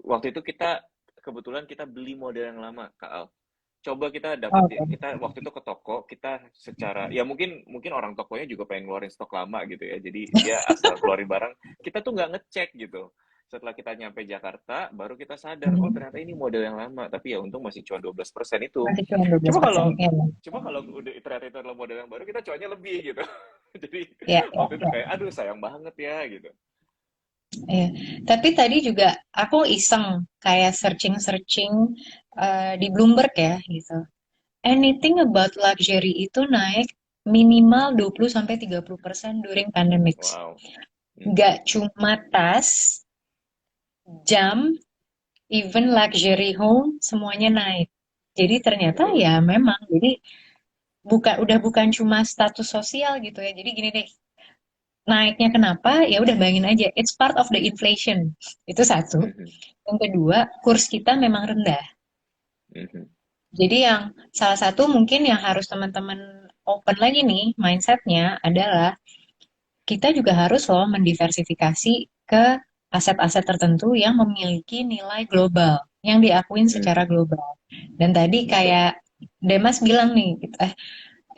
Waktu itu kebetulan kita beli model yang lama, Kak Al. Coba kita Oke. dapetin, kita waktu itu ke toko, kita secara, ya mungkin mungkin orang tokonya juga pengen ngeluarin stok lama gitu ya. Jadi dia asal keluarin barang, kita tuh nggak ngecek gitu. Setelah kita nyampe Jakarta, baru kita sadar, oh Mhm. ternyata ini model yang lama, tapi ya untung masih cuma 12% itu. Masih cuma dua belas Coba persen kalau Ya, coba kalau udah ternyata itu adalah model yang baru, kita cuannya lebih gitu. Jadi ya, ya, waktu itu ya. kayak, aduh sayang banget ya gitu. Ya. Tapi tadi juga aku iseng kayak searching-searching di Bloomberg ya gitu. Anything about luxury itu naik minimal 20-30% during pandemics. Wow. Nggak cuma tas, jam, even luxury home semuanya naik. Jadi ternyata Betul. ya memang jadi udah bukan cuma status sosial gitu ya. Jadi gini deh, naiknya kenapa? Ya udah bayangin aja, it's part of the inflation. Itu satu. Mhm. Yang kedua, kurs kita memang rendah. Mhm. Jadi yang salah satu mungkin yang harus teman-teman open lagi nih mindsetnya adalah kita juga harus loh mendiversifikasi ke aset-aset tertentu yang memiliki nilai global. yang diakuin secara Mhm. global. Dan tadi Betul. kayak Demas bilang nih, gitu,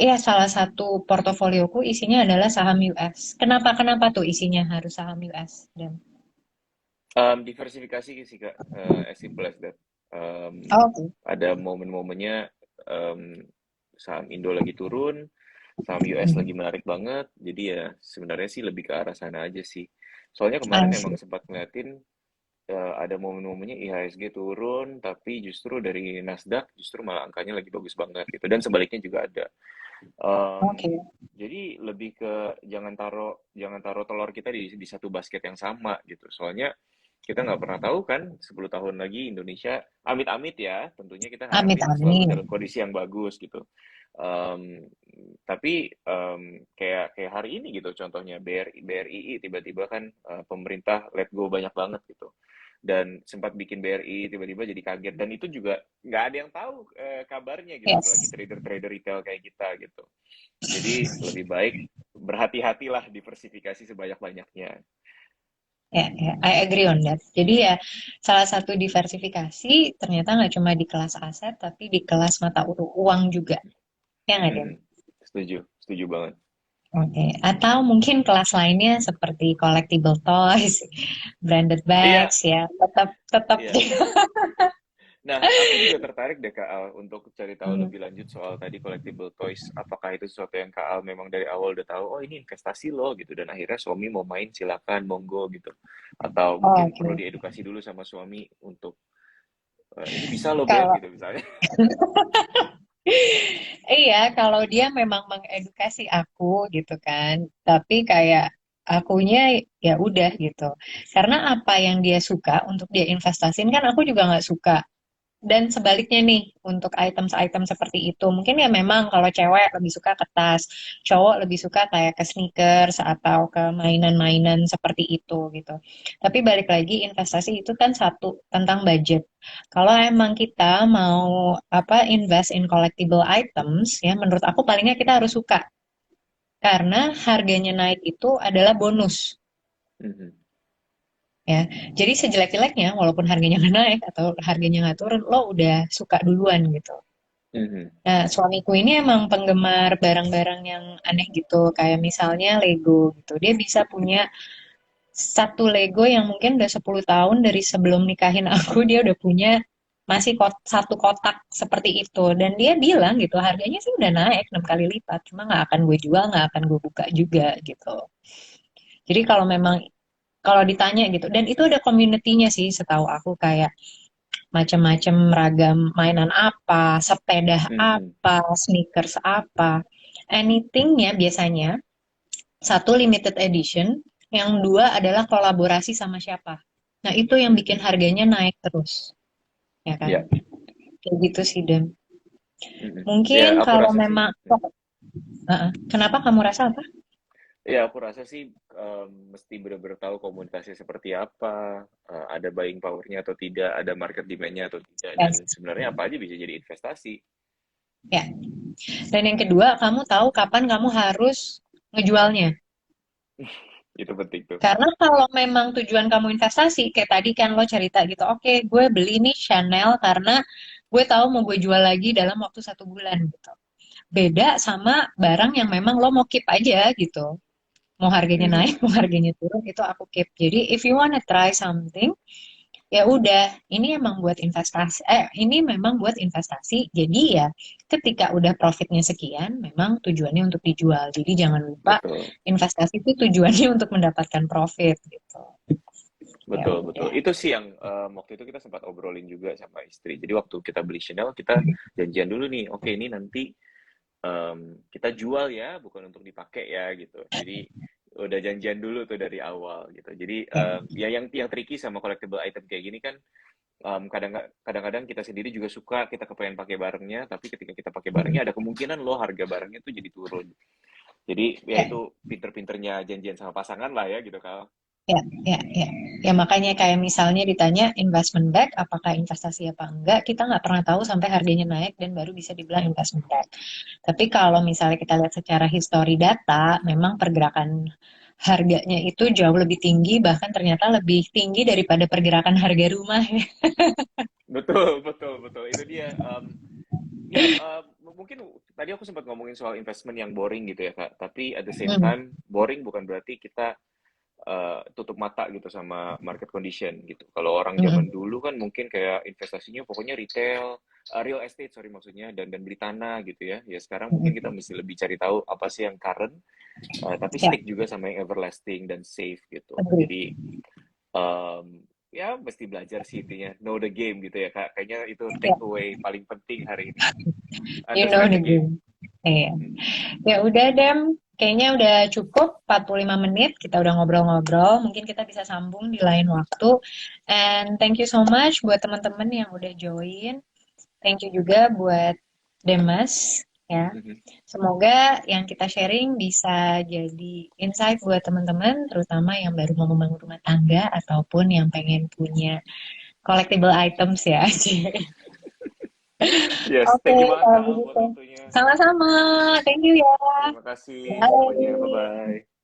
iya salah satu portofolioku isinya adalah saham US. Kenapa tuh isinya harus saham US? Dan Diversifikasi sih Kak, as simple as that. oh, oke. Ada momen-momennya saham Indo lagi turun, saham US lagi Hmm. menarik banget, jadi ya sebenarnya sih lebih ke arah sana aja sih. Soalnya kemarin I emang see. sempat ngeliatin ada momen-momennya IHSG turun, tapi justru dari Nasdaq justru malah angkanya lagi bagus banget gitu. Dan sebaliknya juga ada. Oke. Jadi lebih ke jangan taruh telur kita di satu basket yang sama gitu. Soalnya kita nggak pernah tahu kan 10 tahun lagi Indonesia amit-amit ya, tentunya kita harapin selalu Amit-amit. dalam kondisi yang bagus gitu. Em, tapi kayak hari ini gitu contohnya BRI tiba-tiba kan pemerintah let go banyak banget gitu dan sempat bikin BRI tiba-tiba jadi kaget dan itu juga nggak ada yang tahu kabarnya gitu apalagi Yes. trader-trader retail kayak kita gitu jadi lebih baik berhati-hatilah diversifikasi sebanyak-banyaknya. Ya, ya, I agree on that. Jadi ya, salah satu diversifikasi ternyata nggak cuma di kelas aset, tapi di kelas mata uang juga. Ya nggak, Dem? Mhm. Setuju, setuju banget. Oke. Atau mungkin kelas lainnya seperti collectible toys, branded Iya, bags, ya. Tetap. iya. Nah, aku juga tertarik deh Kak Al untuk cari tahu Hmm. lebih lanjut soal tadi collectible toys. Apakah itu sesuatu yang Kak Al memang dari awal udah tahu, oh ini investasi loh gitu, dan akhirnya suami mau main silakan, monggo gitu. Atau Oh, mungkin perlu oke. diedukasi dulu sama suami untuk ini bisa loh Beb Kalau gitu misalnya. iya, kalau dia memang mengedukasi aku gitu kan, tapi kayak akunya ya udah gitu. Karena apa yang dia suka untuk dia investasin kan aku juga nggak suka. Dan sebaliknya nih, untuk items-item seperti itu, mungkin ya memang kalau cewek lebih suka ke tas, cowok lebih suka kayak ke sneakers atau ke mainan-mainan seperti itu gitu. Tapi balik lagi, investasi itu kan satu tentang budget. Kalau emang kita mau apa invest in collectible items, ya menurut aku palingnya kita harus suka. Karena harganya naik itu adalah bonus. Mhm, Ya, jadi sejelek-jeleknya, walaupun harganya nggak naik atau harganya nggak turun, lo udah suka duluan gitu. mhm. Nah, suamiku ini emang penggemar barang-barang yang aneh gitu, kayak misalnya Lego gitu. Dia bisa punya satu Lego yang mungkin udah 10 tahun dari sebelum nikahin aku, dia udah punya masih satu kotak seperti itu. Dan dia bilang gitu, harganya sih udah naik 6 kali lipat, cuma nggak akan gue jual, nggak akan gue buka juga gitu. Jadi kalau ditanya gitu, dan itu ada community-nya sih setahu aku kayak macam-macam ragam mainan apa, sepeda Mhm. apa, sneakers apa, anything-nya biasanya satu limited edition, yang dua adalah kolaborasi sama siapa. Nah, itu yang bikin Mhm. harganya naik terus, ya kan? Iya, Kayak gitu sih, Dan. mhm. Ya, Mungkin aku kalau rasa sih memang, kenapa kamu rasa apa? ya aku rasa sih mesti benar-benar tahu komunitasnya seperti apa, ada buying power-nya atau tidak, ada market demand-nya atau tidak, dan Yes. sebenarnya apa aja bisa jadi investasi. Ya. Dan yang kedua, kamu tahu kapan kamu harus ngejualnya. Itu penting tuh. Karena kalau memang tujuan kamu investasi, kayak tadi kan lo cerita gitu, oke, gue beli nih Chanel karena gue tahu mau gue jual lagi dalam waktu 1 bulan gitu. Beda sama barang yang memang lo mau keep aja gitu. Mau harganya naik, Mhm. mau harganya turun, itu aku keep. Jadi if you wanna try something, ya udah, ini emang buat investasi. Ini memang buat investasi. Jadi ya, ketika udah profitnya sekian, memang tujuannya untuk dijual. Jadi jangan lupa Betul. investasi itu tujuannya untuk mendapatkan profit gitu. Ya Betul, betul. udah. Itu sih yang waktu itu kita sempat obrolin juga sama istri. Jadi waktu kita beli Chanel, kita janjian dulu nih, oke ini nanti kita jual ya, bukan untuk dipakai ya gitu. Jadi udah janjian dulu tuh dari awal gitu. Jadi Ya, ya yang tricky sama collectible item kayak gini kan kadang-kadang kita sendiri juga suka kita kepengen pakai barangnya, tapi ketika kita pakai barangnya ada kemungkinan loh harga barangnya tuh jadi turun. Jadi ya ya, itu pinter-pinternya janjian sama pasangan lah ya gitu Kal. ya, ya, ya. Ya makanya kayak misalnya ditanya investment back, apakah investasi apa enggak, kita nggak pernah tahu sampai harganya naik dan baru bisa dibilang investment back. Tapi kalau misalnya kita lihat secara history data, memang pergerakan harganya itu jauh lebih tinggi, bahkan ternyata lebih tinggi daripada pergerakan harga rumah ya. Betul, betul, betul. Itu dia. Ya, mungkin tadi aku sempat ngomongin soal investment yang boring gitu ya, Kak. Tapi at the same Hmm, time, boring bukan berarti kita tutup mata gitu sama market condition gitu. Kalau orang hmm, zaman dulu kan mungkin kayak investasinya pokoknya retail, real estate sorry maksudnya, dan beli tanah gitu ya. Ya sekarang mungkin kita hmm. mesti lebih cari tahu apa sih yang current, tapi Ya, stick juga sama yang everlasting dan safe gitu. agree. Jadi ya mesti belajar sih intinya, know the game gitu ya Kak. Kayaknya itu Ya, take away paling penting hari ini. you know Understand the the game. game. Iya. Mhm. Ya udah Dem, kayaknya udah cukup 45 menit kita udah ngobrol-ngobrol. Mungkin kita bisa sambung di lain waktu. And thank you so much buat teman-teman yang udah join. Thank you juga buat Demas ya. Mhm. Semoga yang kita sharing bisa jadi insight buat teman-teman, terutama yang baru mau membangun rumah tangga ataupun yang pengen punya collectible items ya. Yes, Oke, thank you banget kalau Kak Al buat begitu. waktunya. Sama-sama. Thank you ya. Terima kasih semuanya. Bye. Bye-bye.